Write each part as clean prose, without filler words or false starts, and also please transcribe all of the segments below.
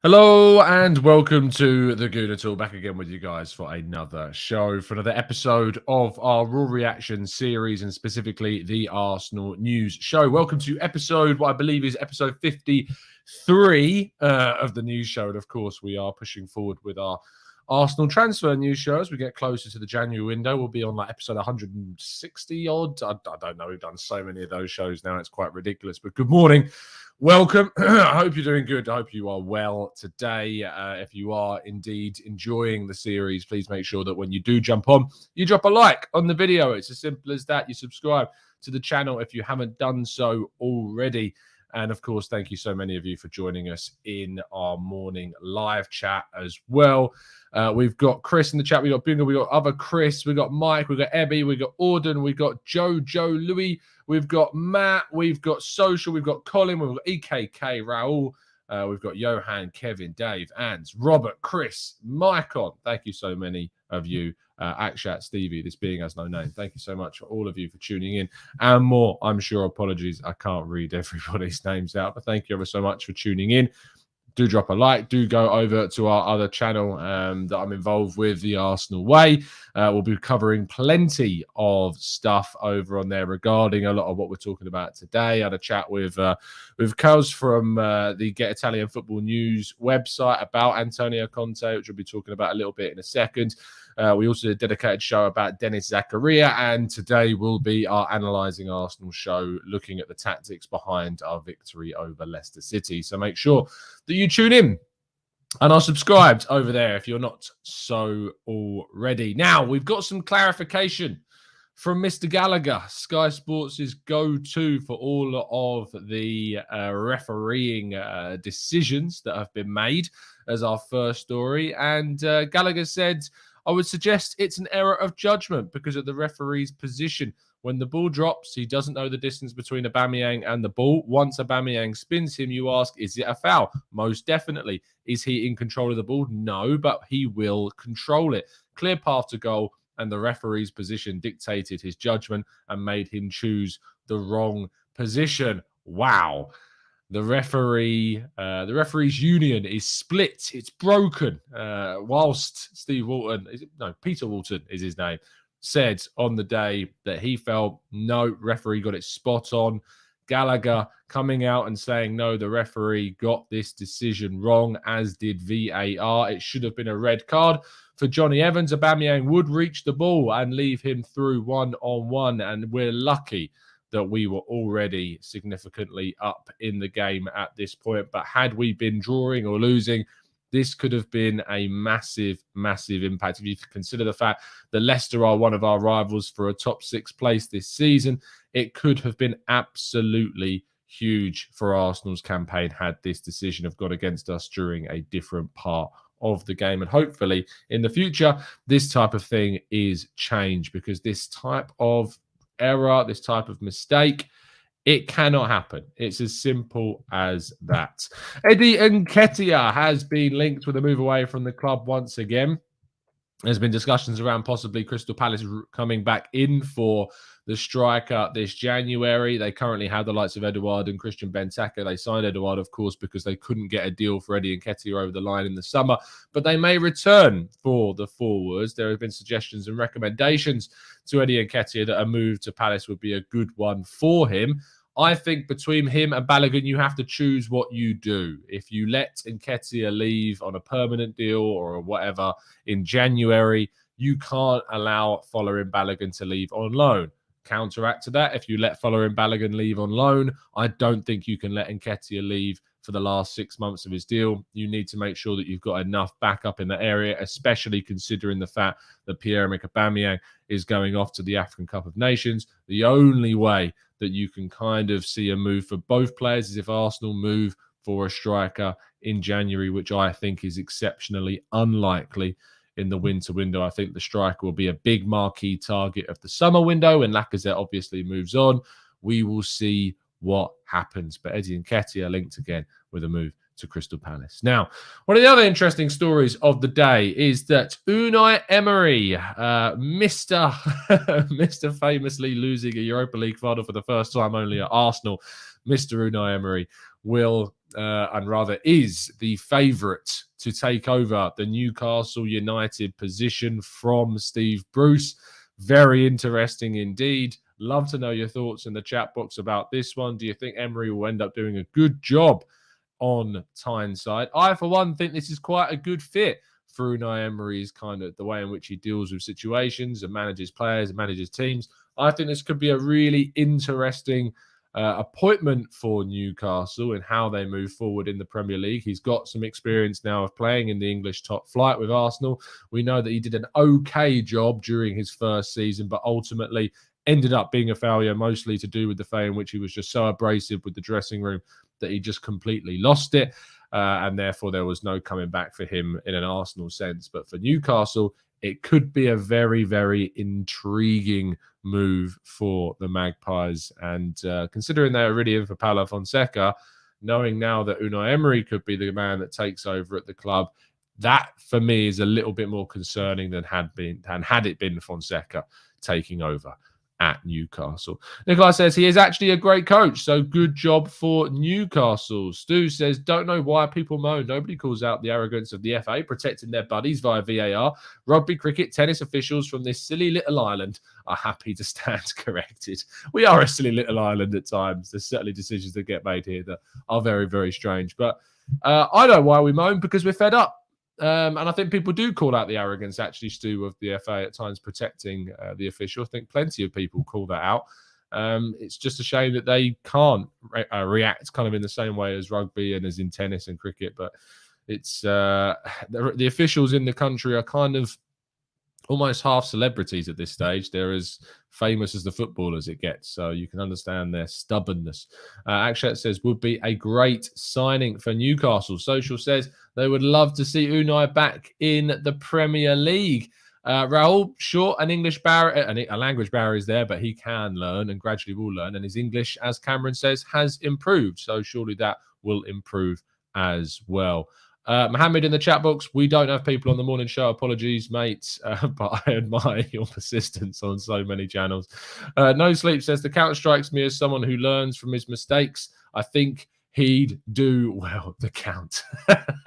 Hello and welcome to the Gooner Talk. Back again with you guys for another show, for another episode of our Raw Reaction series, and specifically the Arsenal News Show. Welcome to episode, what I believe is episode 53 of the news show. And of course, we are pushing forward with our Arsenal transfer news show as we get closer to the January window. We'll be on like episode 160 odd. I don't know. We've done so many of those shows now. It's quite ridiculous. But good morning. Welcome. I hope you're doing good. I hope you are well today. If you are indeed enjoying the series, please make sure that when you do jump on, you drop a like on the video. It's as simple as that. You subscribe to the channel if you haven't done so already. And of course, thank you so many of you for joining us in our morning live chat as well. We've got Chris in the chat. We've got Gooner. We've got other Chris. We've got Mike. We've got Ebby. We've got Auden. We've got Joe, Louis. We've got Matt. We've got Social. We've got Colin. We've got EKK, Raul. We've got Johan, Kevin, Dave, Ans, Robert, Chris, Maicon. Thank you so many of you. Akshat, Stevie, this being as no name. Thank you so much for all of you for tuning in and more. I'm sure, apologies, I can't read everybody's names out, but thank you ever so much for tuning in. Do drop a like. Do go over to our other channel that I'm involved with, The Arsenal Way. We'll be covering plenty of stuff over on there regarding a lot of what we're talking about today. I had a chat with Kels from the Get Italian Football News website about Antonio Conte, which we'll be talking about a little bit in a second. We also did a dedicated show about Dennis Zakaria, and today will be our Analysing Arsenal show, looking at the tactics behind our victory over Leicester City. So make sure that you tune in and are subscribed over there if you're not so already. Now, we've got some clarification from Mr. Gallagher, Sky Sports' go-to for all of the refereeing decisions that have been made as our first story. And Gallagher said, I would suggest it's an error of judgment because of the referee's position. When the ball drops, he doesn't know the distance between Aubameyang and the ball. Once Aubameyang spins him, you ask, is it a foul? Most definitely. Is he in control of the ball? No, but he will control it. Clear path to goal, and the referee's position dictated his judgment and made him choose the wrong position. Wow. The referee's union is split. It's broken. Whilst Peter Walton is his name, said on the day that he felt no, referee got it spot on. Gallagher coming out and saying, no, the referee got this decision wrong, as did VAR. It should have been a red card for Johnny Evans. Aubameyang would reach the ball and leave him through one-on-one, and we're lucky that we were already significantly up in the game at this point. But had we been drawing or losing, this could have been a massive, massive impact. If you consider the fact that Leicester are one of our rivals for a top 6 place this season, it could have been absolutely huge for Arsenal's campaign had this decision have gone against us during a different part of the game. And hopefully in the future, this type of thing is changed, because this type of error, this type of mistake, it cannot happen. It's as simple as that. Eddie Nketiah has been linked with a move away from the club once again. There's been discussions around possibly Crystal Palace coming back in for the striker this January. They currently have the likes of Edouard and Christian Benteke. They signed Edouard, of course, because they couldn't get a deal for Eddie Nketiah over the line in the summer. But they may return for the forwards. There have been suggestions and recommendations to Eddie Nketiah that a move to Palace would be a good one for him. I think between him and Balogun, you have to choose what you do. If you let Nketiah leave on a permanent deal or whatever in January, you can't allow Folarin Balogun to leave on loan. Counteract to that, if you let Folarin Balogun leave on loan, I don't think you can let Nketiah leave for the last 6 months of his deal. You need to make sure that you've got enough backup in that area, especially considering the fact that Pierre-Emerick Aubameyang is going off to the African Cup of Nations. The only way that you can kind of see a move for both players is if Arsenal move for a striker in January, which I think is exceptionally unlikely in the winter window. I think the striker will be a big marquee target of the summer window, and Lacazette obviously moves on. We will see what happens. But Eddie Nketiah linked again with a move to Crystal Palace. Now, one of the other interesting stories of the day is that Unai Emery, Mr. famously losing a Europa League final for the first time only at Arsenal, Mr. Unai Emery will and rather is the favourite to take over the Newcastle United position from Steve Bruce. Very interesting indeed. Love to know your thoughts in the chat box about this one. Do you think Emery will end up doing a good job on Tyneside? I, for one, think this is quite a good fit for Unai Emery's kind of the way in which he deals with situations and manages players and manages teams. I think this could be a really interesting appointment for Newcastle and how they move forward in the Premier League. He's got some experience now of playing in the English top flight with Arsenal. We know that he did an okay job during his first season, but ultimately ended up being a failure, mostly to do with the way in which he was just so abrasive with the dressing room that he just completely lost it. And therefore, there was no coming back for him in an Arsenal sense. But for Newcastle, it could be a very, very intriguing move for the Magpies. And considering they're really in for Paulo Fonseca, knowing now that Unai Emery could be the man that takes over at the club, that for me is a little bit more concerning than had it been Fonseca taking over at Newcastle. Nikolai says he is actually a great coach, so good job for Newcastle. Stu says, don't know why people moan. Nobody calls out the arrogance of the FA protecting their buddies via VAR. Rugby, cricket, tennis officials from this silly little island are happy to stand corrected. We are a silly little island at times. There's certainly decisions that get made here that are very, very strange. But I know why we moan, because we're fed up. And I think people do call out the arrogance, actually, Stu, of the FA at times protecting the official. I think plenty of people call that out. It's just a shame that they can't react kind of in the same way as rugby and as in tennis and cricket. But it's the officials in the country are kind of almost half celebrities at this stage. They're as famous as the footballers it gets, so you can understand their stubbornness. Akshat says, would be a great signing for Newcastle. Social says they would love to see Unai back in the Premier League. Raul, sure, an English barrier, a language barrier is there, but he can learn and gradually will learn. And his English, as Cameron says, has improved. So surely that will improve as well. Mohammed in the chat box, we don't have people on the morning show. Apologies, mates, but I admire your persistence on so many channels. No Sleep says, the count strikes me as someone who learns from his mistakes. I think he'd do well, the count.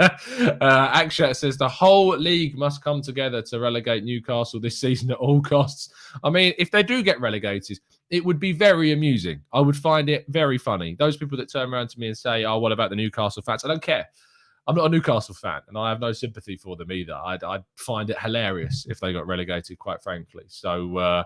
Akshat says, the whole league must come together to relegate Newcastle this season at all costs. I mean, if they do get relegated, it would be very amusing. I would find it very funny. Those people that turn around to me and say, oh, what about the Newcastle fans? I don't care. I'm not a Newcastle fan, and I have no sympathy for them either. I'd find it hilarious if they got relegated, quite frankly. So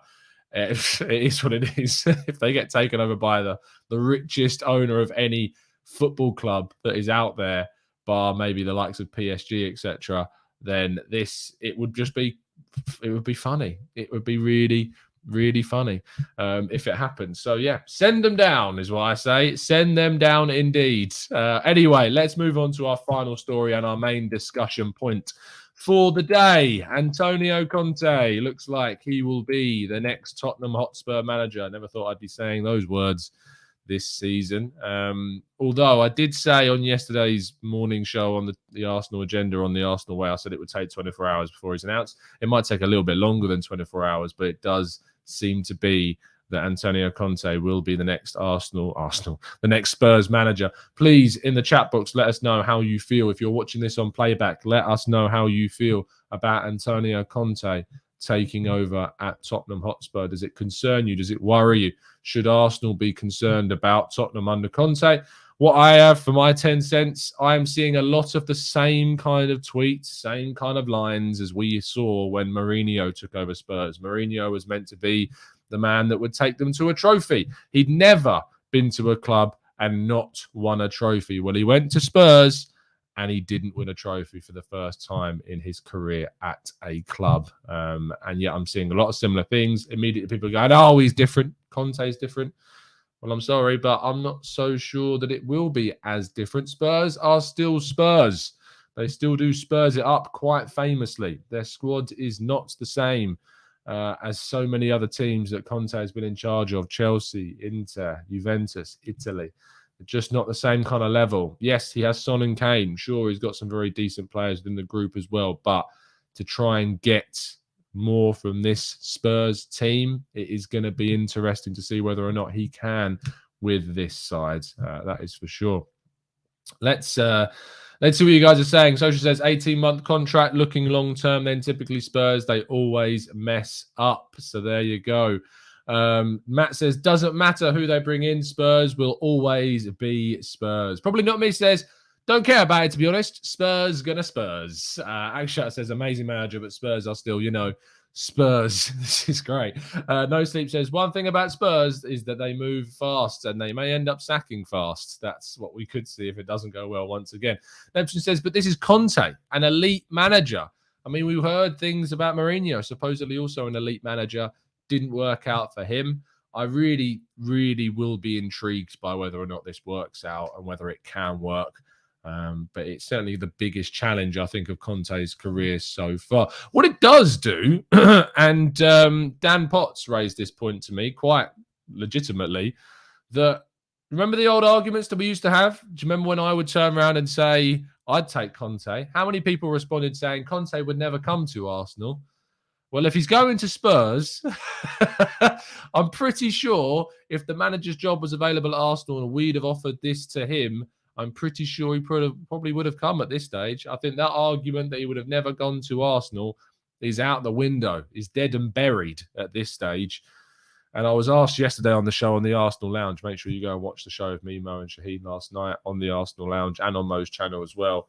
it is what it is. If they get taken over by the richest owner of any football club that is out there, bar maybe the likes of PSG, etc., then it would be funny. It would be really, really funny if it happens. So yeah, send them down is what I say. Send them down indeed. Anyway, let's move on to our final story and our main discussion point for the day. Antonio Conte looks like he will be the next Tottenham Hotspur manager. I never thought I'd be saying those words this season. Although I did say on yesterday's morning show on the Arsenal agenda on the Arsenal Way, I said it would take 24 hours before he's announced. It might take a little bit longer than 24 hours, but it does seem to be that Antonio Conte will be the next the next Spurs manager. Please, in the chat box, let us know how you feel. If you're watching this on playback, let us know how you feel about Antonio Conte taking over at Tottenham Hotspur. Does it concern you? Does it worry you? Should Arsenal be concerned about Tottenham under Conte? What I have for my 10 cents, I am seeing a lot of the same kind of tweets, same kind of lines as we saw when Mourinho took over Spurs. Mourinho was meant to be the man that would take them to a trophy. He'd never been to a club and not won a trophy. Well, he went to Spurs and he didn't win a trophy for the first time in his career at a club. And yet I'm seeing a lot of similar things. Immediately people are going, oh, he's different. Conte's different. Well, I'm sorry, but I'm not so sure that it will be as different. Spurs are still Spurs. They still do Spurs it up quite famously. Their squad is not the same as so many other teams that Conte has been in charge of. Chelsea, Inter, Juventus, Italy. They're just not the same kind of level. Yes, he has Son and Kane. Sure, he's got some very decent players within the group as well. But to try and get more from this Spurs team, it is going to be interesting to see whether or not he can with this side. That is for sure. Let's see what you guys are saying. Social says 18-month contract, looking long term. Then typically Spurs, they always mess up. So there you go. Matt says doesn't matter who they bring in, Spurs will always be Spurs. Probably not me. Says don't care about it, to be honest. Spurs gonna Spurs. Akshat says amazing manager, but Spurs are still, Spurs. This is great. No Sleep says one thing about Spurs is that they move fast and they may end up sacking fast. That's what we could see if it doesn't go well once again. Neptune says, but this is Conte, an elite manager. I mean, we've heard things about Mourinho, supposedly also an elite manager. Didn't work out for him. I really, really will be intrigued by whether or not this works out and whether it can work. But it's certainly the biggest challenge, I think, of Conte's career so far. What it does do, and Dan Potts raised this point to me quite legitimately, that remember the old arguments that we used to have? Do you remember when I would turn around and say, I'd take Conte? How many people responded saying Conte would never come to Arsenal? Well, if he's going to Spurs, I'm pretty sure if the manager's job was available at Arsenal and we'd have offered this to him, I'm pretty sure he probably would have come at this stage. I think that argument that he would have never gone to Arsenal is out the window, is dead and buried at this stage. And I was asked yesterday on the show on the Arsenal Lounge, make sure you go and watch the show with me, Mo and Shaheen last night on the Arsenal Lounge and on Mo's channel as well,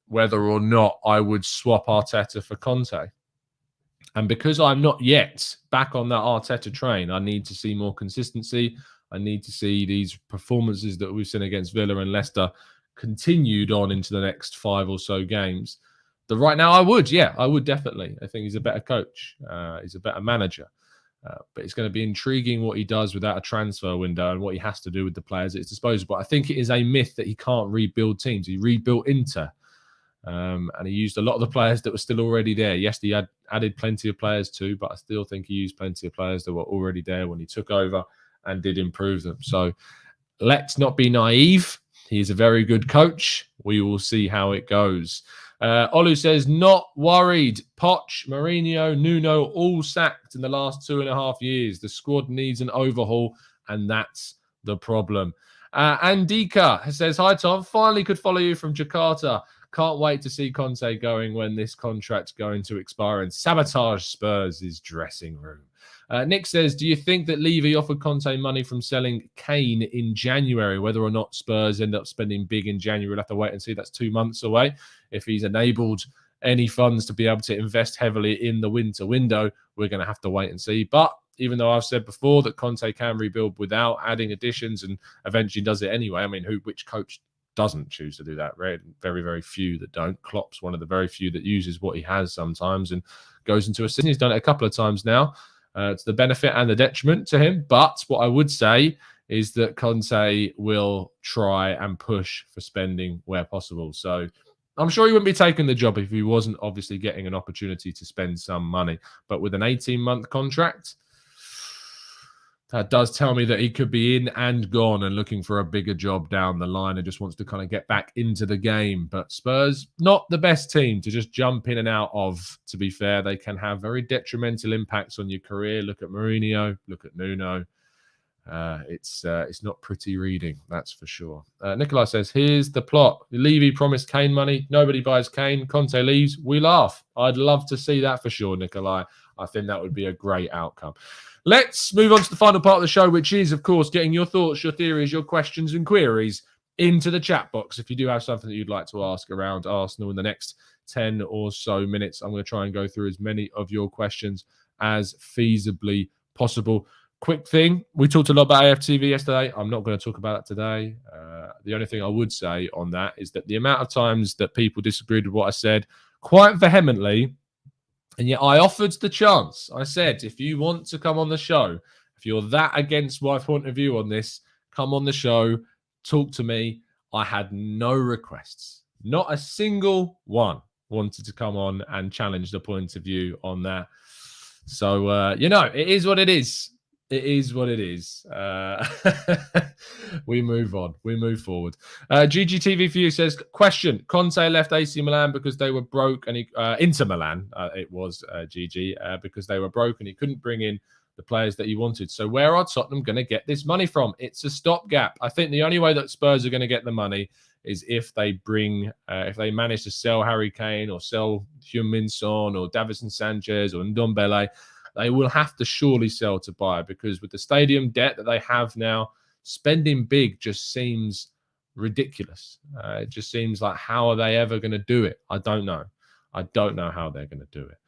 whether or not I would swap Arteta for Conte. And because I'm not yet back on that Arteta train, I need to see more consistency. I need to see these performances that we've seen against Villa and Leicester continued on into the next 5 or so games. But right now, I would definitely. I think he's a better coach. He's a better manager. But it's going to be intriguing what he does without a transfer window and what he has to do with the players at his disposal. But I think it is a myth that he can't rebuild teams. He rebuilt Inter. And he used a lot of the players that were still already there. Yes, he had added plenty of players too, but I still think he used plenty of players that were already there when he took over and did improve them. So let's not be naive. He's a very good coach. We will see how it goes. Olu says, not worried. Poch, Mourinho, Nuno, all sacked in the last 2.5 years. The squad needs an overhaul, and that's the problem. Andika says, hi, Tom. Finally could follow you from Jakarta. Can't wait to see Conte going when this contract's going to expire and sabotage Spurs' dressing room. Nick says, do you think that Levy offered Conte money from selling Kane in January? Whether or not Spurs end up spending big in January, we'll have to wait and see. That's 2 months away. If he's enabled any funds to be able to invest heavily in the winter window, we're going to have to wait and see. But even though I've said before that Conte can rebuild without adding additions and eventually does it anyway, I mean, which coach doesn't choose to do that? Right? Very, very few that don't. Klopp's one of the very few that uses what he has sometimes and goes into a system. He's done it a couple of times now. It's the benefit and the detriment to him. But what I would say is that Conte will try and push for spending where possible. So I'm sure he wouldn't be taking the job if he wasn't obviously getting an opportunity to spend some money. But with an 18-month contract, that does tell me that he could be in and gone and looking for a bigger job down the line and just wants to kind of get back into the game. But Spurs, not the best team to just jump in and out of, to be fair. They can have very detrimental impacts on your career. Look at Mourinho, look at Nuno. It's not pretty reading, that's for sure. Nikolai says, here's the plot. Levy promised Kane money. Nobody buys Kane. Conte leaves. We laugh. I'd love to see that for sure, Nikolai. I think that would be a great outcome. Let's move on to the final part of the show, which is, of course, getting your thoughts, your theories, your questions and queries into the chat box. If you do have something that you'd like to ask around Arsenal in the next 10 or so minutes, I'm going to try and go through as many of your questions as feasibly possible. Quick thing, we talked a lot about AFTV yesterday. I'm not going to talk about it today. The only thing I would say on that is that the amount of times that people disagreed with what I said quite vehemently, and yet I offered the chance. I said, if you want to come on the show, if you're that against my point of view on this, come on the show, talk to me. I had no requests. Not a single one wanted to come on and challenge the point of view on that. So, it is what it is. It is what it is. We move on. We move forward. GGTV for you says, question, Conte left AC Milan because they were broke and Inter Milan, it was GG, because they were broke and he couldn't bring in the players that he wanted. So where are Tottenham going to get this money from? It's a stopgap. I think the only way that Spurs are going to get the money is if they manage to sell Harry Kane or sell Heung-min Son or Davinson Sanchez or Ndombele. They will have to surely sell to buy, because with the stadium debt that they have now, spending big just seems ridiculous. It just seems like, how are they ever going to do it? I don't know. I don't know how they're going to do it.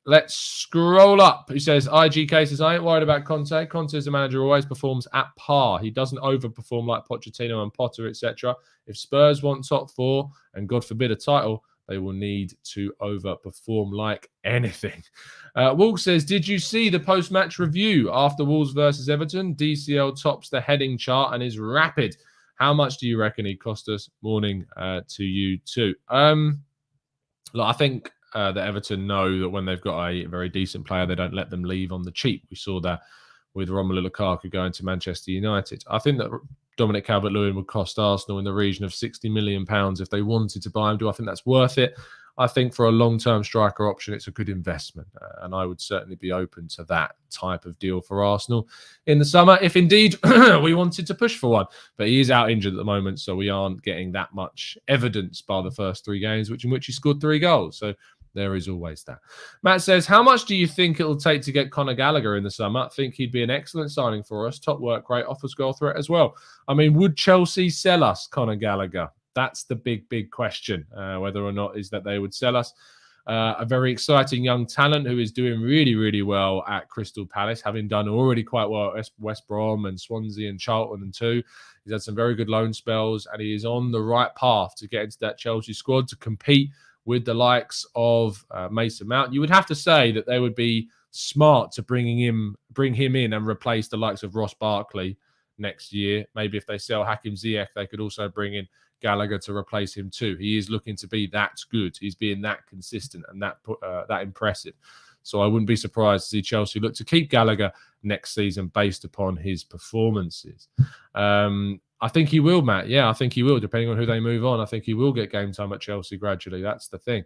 Let's scroll up. He says, IG cases, I ain't worried about Conte. Conte as a manager always performs at par. He doesn't overperform like Pochettino and Potter, etc. If Spurs want top four and God forbid a title, they will need to overperform like anything. Wolf says, did you see the post-match review after Wolves versus Everton? DCL tops the heading chart and is rapid. How much do you reckon he cost us? Morning to you too. Look, I think that Everton know that when they've got a very decent player, they don't let them leave on the cheap. We saw that with Romelu Lukaku going to Manchester United. I think that Dominic Calvert-Lewin would cost Arsenal in the region of £60 million if they wanted to buy him. Do I think that's worth it? I think for a long-term striker option, it's a good investment. And I would certainly be open to that type of deal for Arsenal in the summer, if indeed we wanted to push for one. But he is out injured at the moment, so we aren't getting that much evidence by the first 3 games, in which he scored 3 goals. So there is always that. Matt says, how much do you think it'll take to get Conor Gallagher in the summer? I think he'd be an excellent signing for us. Top work rate, offers goal threat as well. I mean, would Chelsea sell us Conor Gallagher? That's the big question, whether or not is that they would sell us. A very exciting young talent who is doing really, really well at Crystal Palace, having done already quite well at West Brom and Swansea and Charlton and too. He's had some very good loan spells, and he is on the right path to get into that Chelsea squad to compete with the likes of Mason Mount. You would have to say that they would be smart to bring him in and replace the likes of Ross Barkley next year. Maybe if they sell Hakim Ziyech, they could also bring in Gallagher to replace him too. He is looking to be that good. He's being that consistent and that impressive. So I wouldn't be surprised to see Chelsea look to keep Gallagher next season based upon his performances. I think he will, Matt. Yeah, I think he will, depending on who they move on. I think he will get game time at Chelsea gradually. That's the thing.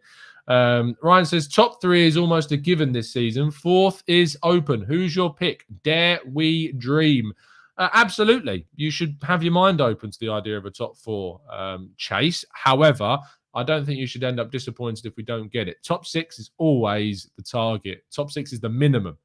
Ryan says, top 3 is almost a given this season. 4th is open. Who's your pick? Dare we dream? Absolutely. You should have your mind open to the idea of a top 4 chase. However, I don't think you should end up disappointed if we don't get it. Top 6 is always the target. Top 6 is the minimum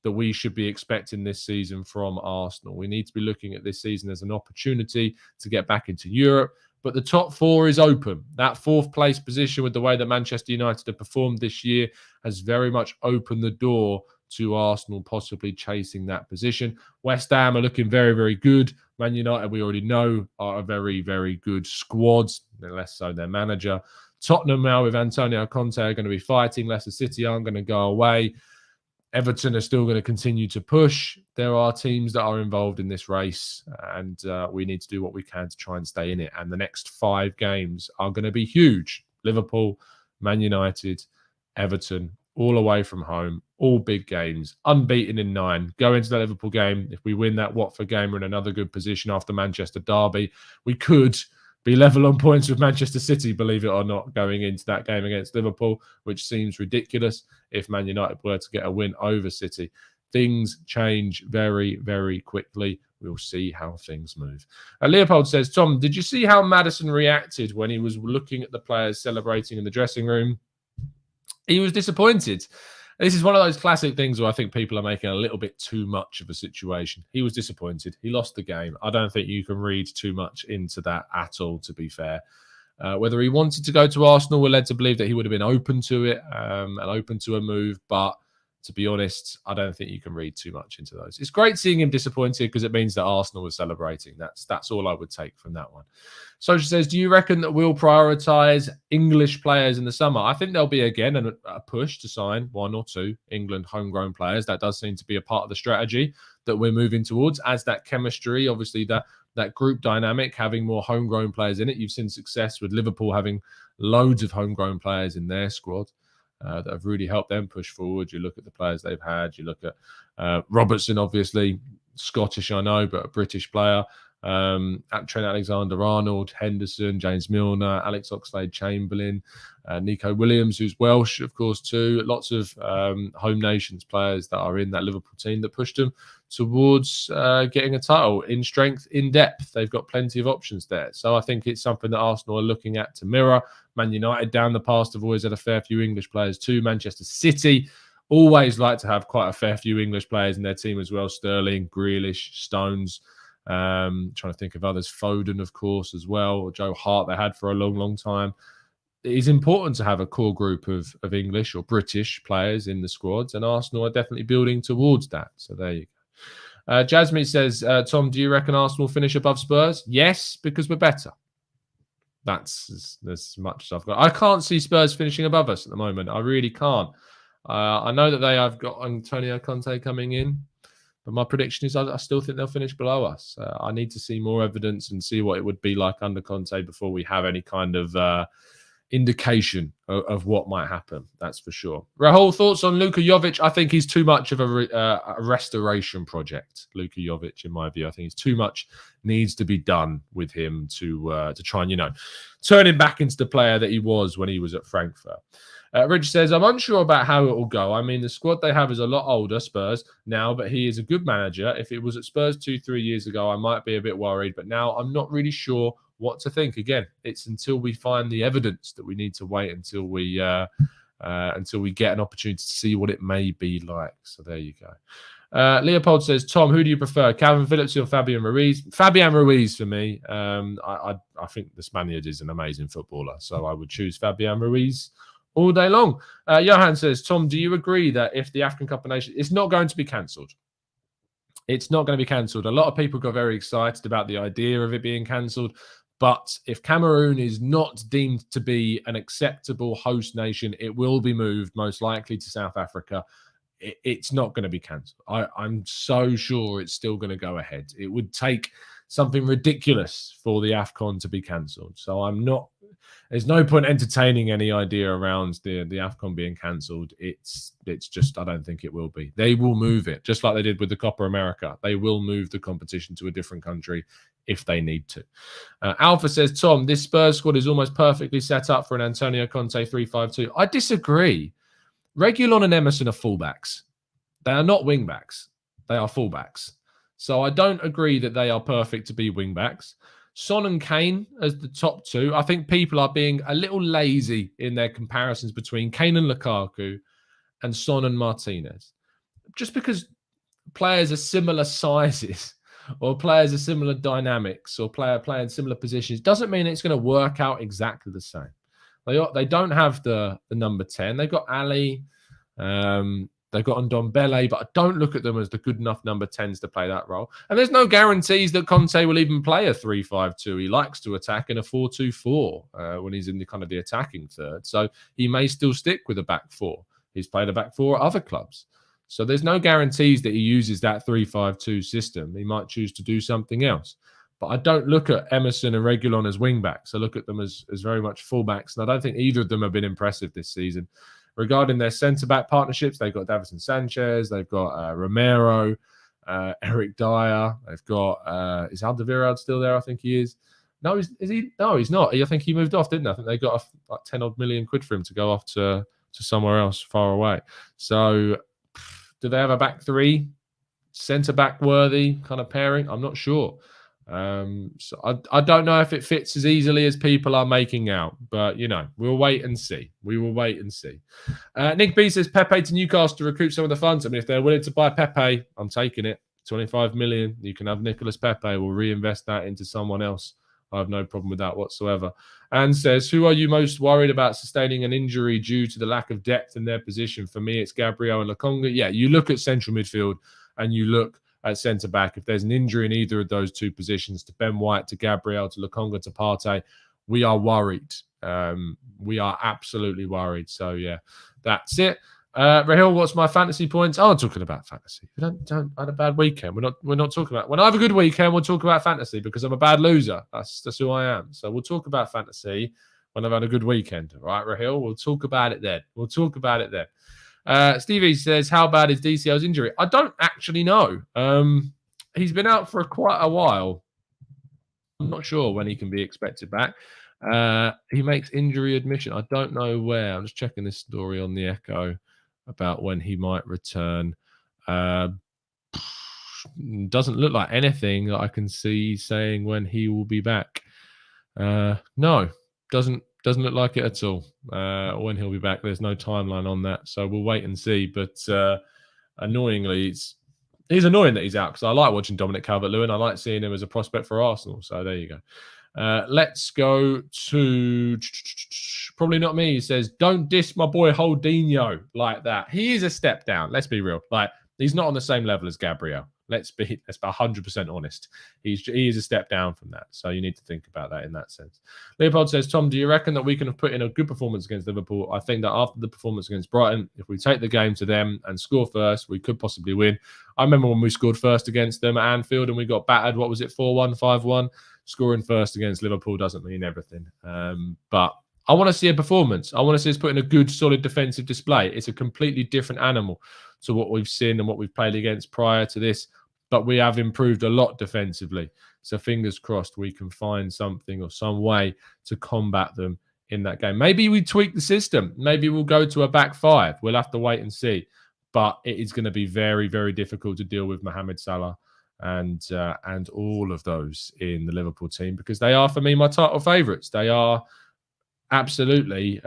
that we should be expecting this season from Arsenal. We need to be looking at this season as an opportunity to get back into Europe. But the top 4 is open. That 4th place position, with the way that Manchester United have performed this year, has very much opened the door to Arsenal possibly chasing that position. West Ham are looking very, very good. Man United, we already know, are a very, very good squad, less so their manager. Tottenham now with Antonio Conte are going to be fighting. Leicester City aren't going to go away. Everton are still going to continue to push. There are teams that are involved in this race, and we need to do what we can to try and stay in it. And the next 5 games are going to be huge. Liverpool, Man United, Everton, all away from home, all big games, unbeaten in 9. Go into the Liverpool game. If we win that Watford game, we're in another good position after Manchester derby. We could be level on points with Manchester City, believe it or not, going into that game against Liverpool, which seems ridiculous if Man United were to get a win over City. Things change very, very quickly. We'll see how things move. Leopold says, Tom, did you see how Maddison reacted when he was looking at the players celebrating in the dressing room? He was disappointed. This is one of those classic things where I think people are making a little bit too much of a situation. He was disappointed. He lost the game. I don't think you can read too much into that at all, to be fair. Whether he wanted to go to Arsenal, we're led to believe that he would have been open to it and open to a move. But to be honest, I don't think you can read too much into those. It's great seeing him disappointed because it means that Arsenal was celebrating. That's all I would take from that one. Social says, do you reckon that we'll prioritise English players in the summer? I think there'll be, again, a push to sign 1 or 2 England homegrown players. That does seem to be a part of the strategy that we're moving towards, as that chemistry, obviously that group dynamic, having more homegrown players in it. You've seen success with Liverpool having loads of homegrown players in their squad. That have really helped them push forward. You look at the players they've had. You look at Robertson, obviously, Scottish, I know, but a British player. Trent Alexander-Arnold, Henderson, James Milner, Alex Oxlade-Chamberlain, Nico Williams, who's Welsh, of course, too. Lots of home nations players that are in that Liverpool team that pushed them towards getting a title in strength, in depth. They've got plenty of options there. So I think it's something that Arsenal are looking at to mirror. Man United down the past have always had a fair few English players too. Manchester City always like to have quite a fair few English players in their team as well. Sterling, Grealish, Stones. Trying to think of others. Foden, of course, as well. Or Joe Hart they had for a long, long time. It is important to have a core group of English or British players in the squads, and Arsenal are definitely building towards that. So there you go. Jasmine says, Tom, do you reckon Arsenal finish above Spurs? Yes, because we're better. That's as much as I've got. I can't see Spurs finishing above us at the moment. I really can't. I know that they have got Antonio Conte coming in, but my prediction is I still think they'll finish below us. I need to see more evidence and see what it would be like under Conte before we have any kind of indication of what might happen. That's for sure. Rahul, thoughts on Luka Jovic? I think he's too much of a restoration project. Luka Jovic, in my view, I think he's too much needs to be done with him to try and turn him back into the player that he was when he was at Frankfurt. Rich says, I'm unsure about how it will go. I mean, the squad they have is a lot older, Spurs, now, but he is a good manager. If it was at Spurs 2-3 years ago, I might be a bit worried, but now I'm not really sure what to think. Again, it's until we find the evidence that we need to wait until we get an opportunity to see what it may be like. So there you go. Leopold says, Tom, who do you prefer, Calvin Phillips or Fabian Ruiz? Fabian Ruiz for me. I think the Spaniard is an amazing footballer, so I would choose Fabian Ruiz all day long. Johan says, Tom, do you agree that if the African Cup of Nations, it's not going to be cancelled? It's not going to be cancelled. A lot of people got very excited about the idea of it being cancelled. But if Cameroon is not deemed to be an acceptable host nation, it will be moved most likely to South Africa. It's not going to be cancelled. I'm so sure it's still going to go ahead. It would take something ridiculous for the AFCON to be cancelled. So there's no point entertaining any idea around the AFCON being cancelled. It's just, I don't think it will be. They will move it, just like they did with the Copa America. They will move the competition to a different country if they need to. Alpha says, Tom, this Spurs squad is almost perfectly set up for an Antonio Conte 3-5-2. I disagree. Reguilon and Emerson are fullbacks. They are not wingbacks. They are fullbacks. So I don't agree that they are perfect to be wingbacks. Son and Kane as the top two. I think people are being a little lazy in their comparisons between Kane and Lukaku and Son and Martinez. Just because players are similar sizes or players are similar dynamics or playing similar positions doesn't mean it's going to work out exactly the same. They don't have the number 10. They've got Ali. They've got Ndombele, but I don't look at them as the good enough number 10s to play that role. And there's no guarantees that Conte will even play a 3-5-2. He likes to attack in a 4-2-4 when he's in the attacking third. So he may still stick with a back four. He's played a back four at other clubs. So there's no guarantees that he uses that 3-5-2 system. He might choose to do something else. But I don't look at Emerson and Reguilon as wing-backs. I look at them as very much full-backs. And I don't think either of them have been impressive this season. Regarding their centre-back partnerships, they've got Davinson Sanchez, they've got Romero, Eric Dyer, they've got, is Alderweireld still there? I think he is. No, is he? No, he's not. I think he moved off, didn't I? I think they got like 10 odd million quid for him to go off to somewhere else far away. So do they have a back three, centre-back worthy kind of pairing? I'm not sure. So I don't know if it fits as easily as people are making out, but we'll wait and see. We will wait and see. Nick B says Pepe to Newcastle to recoup some of the funds. I mean, if they're willing to buy Pepe, I'm taking it. 25 million. You can have Nicolas Pepe. We'll reinvest that into someone else. I have no problem with that whatsoever. And says, who are you most worried about sustaining an injury due to the lack of depth in their position? For me, it's Gabriel and Lokonga. Yeah, you look at central midfield and you look at centre-back. If there's an injury in either of those two positions, to Ben White, to Gabriel, to Lokonga, to Partey, we are worried. We are absolutely worried. So, yeah, that's it. Rahil, what's my fantasy points? Oh, I'm talking about fantasy. We don't I had a bad weekend. We're not talking about. When I have a good weekend, we'll talk about fantasy because I'm a bad loser. That's who I am. So we'll talk about fantasy when I've had a good weekend. All right, Rahil? We'll talk about it then. Stevie says, how bad is DCL's injury? I don't actually know. He's been out for quite a while. I'm not sure when he can be expected back. He makes injury admission. I don't know where. I'm just checking this story on the Echo about when he might return. Uh, doesn't look like anything that I can see saying when he will be back. No, doesn't look like it at all. When he'll be back, there's no timeline on that, so we'll wait and see. But annoyingly, he's annoying that he's out because I like watching Dominic Calvert-Lewin. I like seeing him as a prospect for Arsenal. So there you go. Let's go to probably not me. He says, "Don't diss my boy Holdinho like that. He is a step down. Let's be real. Like he's not on the same level as Gabriel. Let's be 100% honest. He is a step down from that. So you need to think about that in that sense." Leopold says, "Tom, do you reckon that we can have put in a good performance against Liverpool? I think that after the performance against Brighton, if we take the game to them and score first, we could possibly win. I remember when we scored first against them at Anfield and we got battered. What was it, 4-1, 5-1? Scoring first against Liverpool doesn't mean everything. But I want to see a performance. I want to see us put in a good, solid defensive display. It's a completely different animal to what we've seen and what we've played against prior to this. But we have improved a lot defensively. So fingers crossed we can find something or some way to combat them in that game. Maybe we tweak the system. Maybe we'll go to a back five. We'll have to wait and see. But it is going to be very, very difficult to deal with Mohamed Salah and all of those in the Liverpool team because they are, for me, my title favourites. They are absolutely,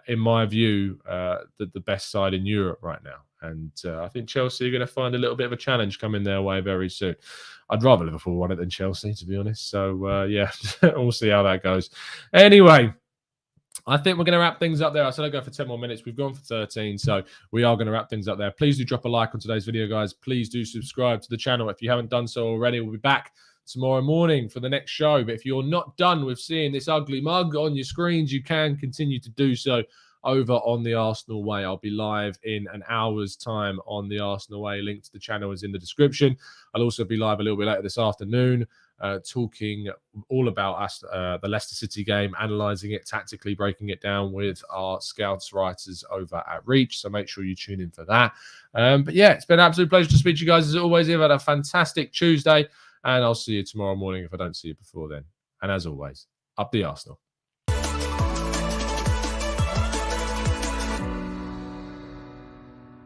in my view, the best side in Europe right now. And I think Chelsea are going to find a little bit of a challenge coming their way very soon. I'd rather Liverpool won it than Chelsea, to be honest. So, yeah, we'll see how that goes. Anyway, I think we're going to wrap things up there. I said I'd go for 10 more minutes. We've gone for 13, so we are going to wrap things up there. Please do drop a like on today's video, guys. Please do subscribe to the channel if you haven't done so already. We'll be back tomorrow morning for the next show. But if you're not done with seeing this ugly mug on your screens, you can continue to do so over on the Arsenal Way. I'll be live in an hour's time on the Arsenal Way. Link to the channel is in the description. I'll also be live a little bit later this afternoon, talking all about us, the Leicester City game, analysing it tactically, breaking it down with our scouts writers over at Reach. So make sure you tune in for that. But yeah, it's been an absolute pleasure to speak to you guys as always. You've had a fantastic Tuesday, and I'll see you tomorrow morning if I don't see you before then. And as always, up the Arsenal.